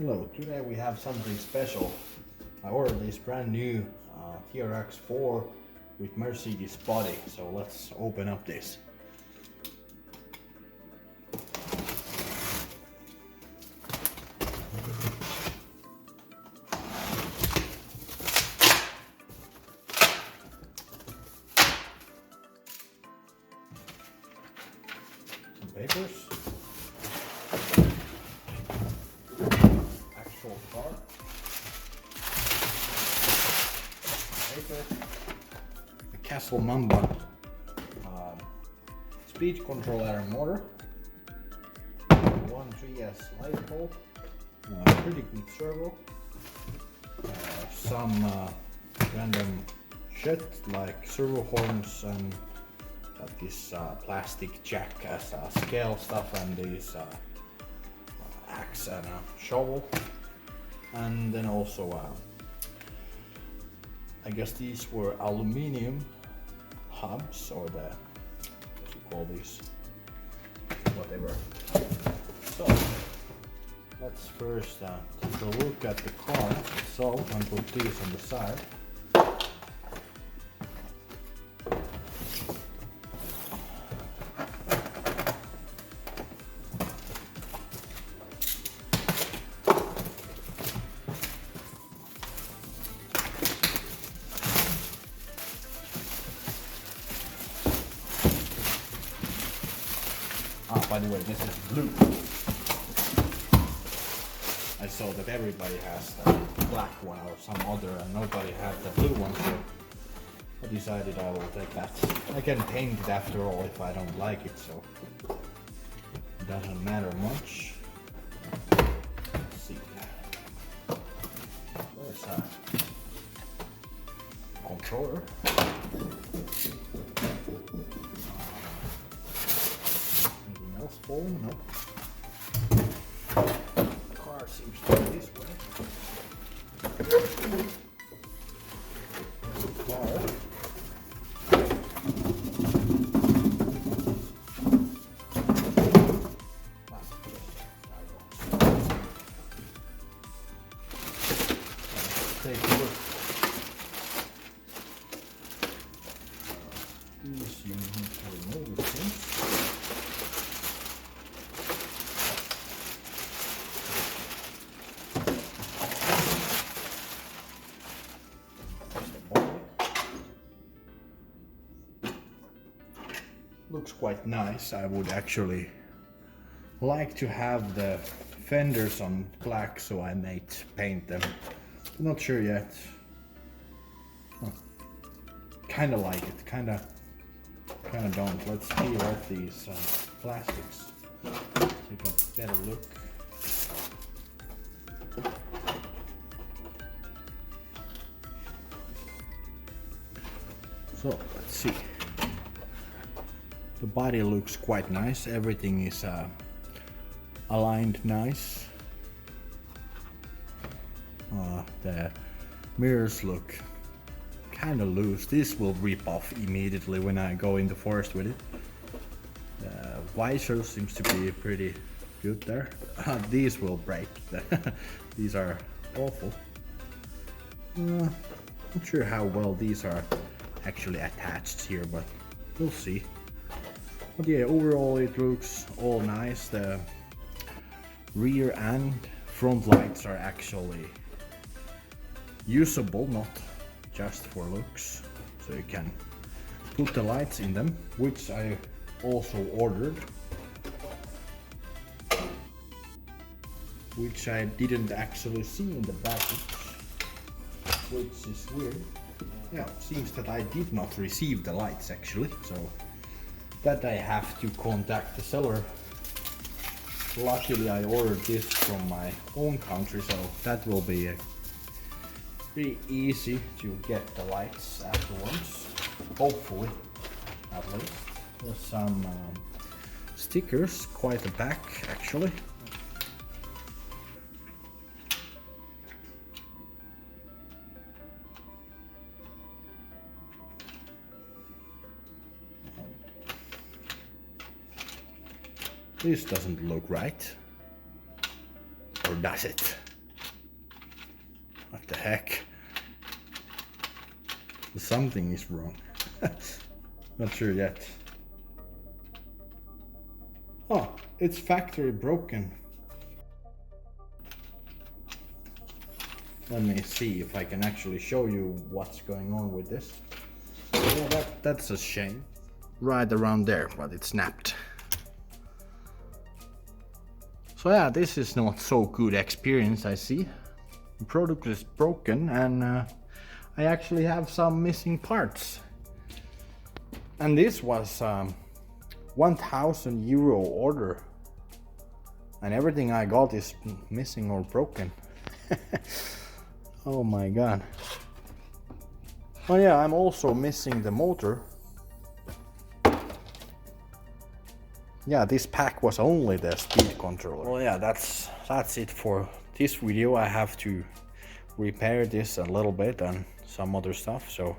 Hello, today we have something special. I ordered this brand new TRX-4 with Mercedes body, so let's open up this. Some papers. Actual car. Paper. A Castle Mamba speed controller and motor. 1 3S light bulb. Pretty good servo. Some random shit like servo horns and this plastic jack as scale stuff, and this axe and a shovel, and then also I guess these were aluminium hubs, or the, what do you call these, whatever. So let's first take a look at the car itself and put these on the side. By the way, this is blue. I saw that everybody has the black one or some other, and nobody had the blue one, so I decided I will take that. I can paint it after all if I don't like it, so it doesn't matter much. Let's see. There's a controller. Oh, no. The car seems to be this way. Car. Take a look. These you need to remove the things. Looks quite nice. I would actually like to have the fenders on black, so I might paint them. I'm not sure yet. Kinda like it, kinda don't. Let's peel off these plastics. Take a better look. So let's see. The body looks quite nice. Everything is aligned nice. The mirrors look kind of loose. This will rip off immediately when I go in the forest with it. The visor seems to be pretty good there. These will break. These are awful. Not sure how well these are actually attached here, but we'll see. But yeah, overall it looks all nice. The rear and front lights are actually usable, not just for looks. So you can put the lights in them, which I also ordered. Which I didn't actually see in the package, which is weird. Yeah, it seems that I did not receive the lights actually, so that I have to contact the seller. Luckily I ordered this from my own country, so that will be pretty easy to get the lights afterwards. Hopefully, at least. There's some stickers, quite a pack actually. This doesn't look right. Or does it? What the heck? Something is wrong. Not sure yet. Oh, it's factory broken. Let me see if I can actually show you what's going on with this. Yeah, that's a shame. Right around there, but it snapped. So yeah, this is not so good experience, I see. The product is broken and I actually have some missing parts. And this was 1,000 euro order. And everything I got is missing or broken. Oh my god. Oh yeah, I'm also missing the motor. Yeah, this pack was only the speed controller. Well yeah, that's it for this video. I have to repair this a little bit and some other stuff, so